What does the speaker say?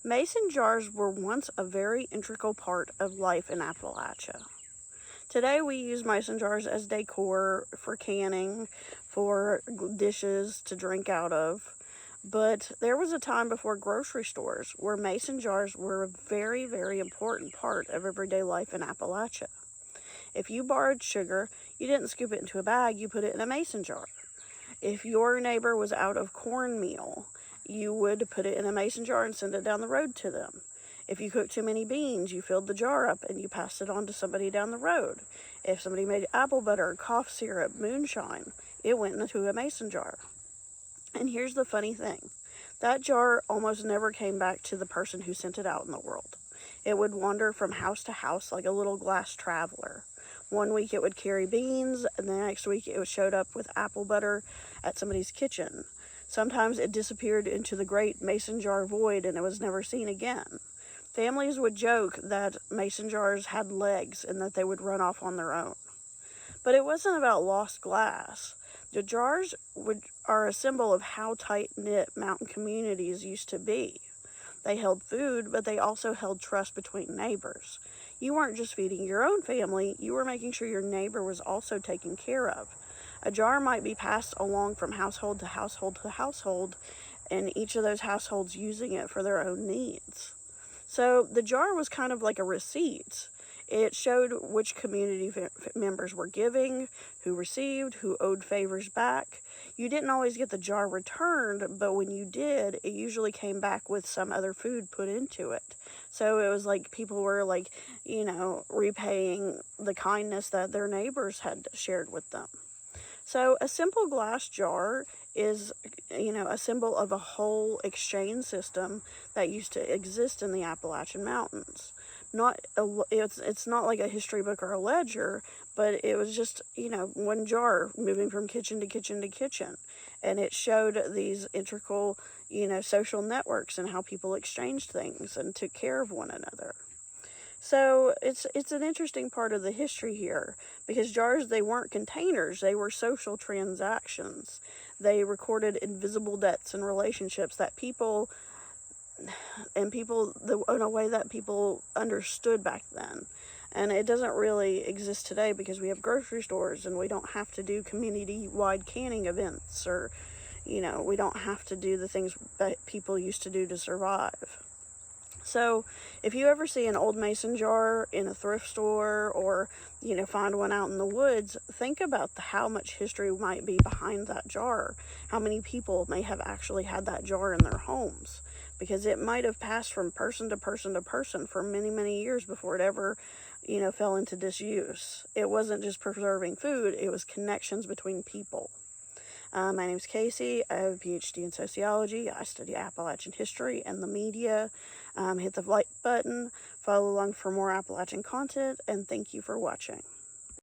Mason jars were once a very integral part of life in Appalachia. Today we use mason jars as decor, for canning, for dishes to drink out of. But there was a time before grocery stores where mason jars were a very, very important part of everyday life in Appalachia. If you borrowed sugar, you didn't scoop it into a bag, you put it in a mason jar. If your neighbor was out of cornmeal, you would put it in a mason jar and send it down the road to them. If you cooked too many beans, you filled the jar up and you passed it on to somebody down the road. If somebody made apple butter, cough syrup, moonshine, it went into a mason jar. And here's the funny thing. That jar almost never came back to the person who sent it out in the world. It would wander from house to house like a little glass traveler. One week it would carry beans, and the next week it showed up with apple butter at somebody's kitchen. Sometimes it disappeared into the great mason jar void and it was never seen again. Families would joke that mason jars had legs and that they would run off on their own. But it wasn't about lost glass. The jars are a symbol of how tight-knit mountain communities used to be. They held food, but they also held trust between neighbors. You weren't just feeding your own family, you were making sure your neighbor was also taken care of. A jar might be passed along from household to household to household, and each of those households using it for their own needs. So the jar was kind of like a receipt. It showed which community members were giving, who received, who owed favors back. You didn't always get the jar returned, but when you did, it usually came back with some other food put into it. So it was like people were repaying the kindness that their neighbors had shared with them. So a simple glass jar is, a symbol of a whole exchange system that used to exist in the Appalachian Mountains. It's not like a history book or a ledger, but it was just, one jar moving from kitchen to kitchen to kitchen. And it showed these integral, social networks and how people exchanged things and took care of one another. So it's an interesting part of the history here, because jars, they weren't containers, they were social transactions. They recorded invisible debts and relationships that in a way that people understood back then. And it doesn't really exist today because we have grocery stores and we don't have to do community-wide canning events, or, we don't have to do the things that people used to do to survive. So if you ever see an old mason jar in a thrift store, or, find one out in the woods, think about how much history might be behind that jar. How many people may have actually had that jar in their homes, because it might have passed from person to person to person for many, many years before it ever, fell into disuse. It wasn't just preserving food, it was connections between people. My name's Casey. I have a PhD in sociology. I study Appalachian history and the media. Hit the like button, follow along for more Appalachian content, and thank you for watching.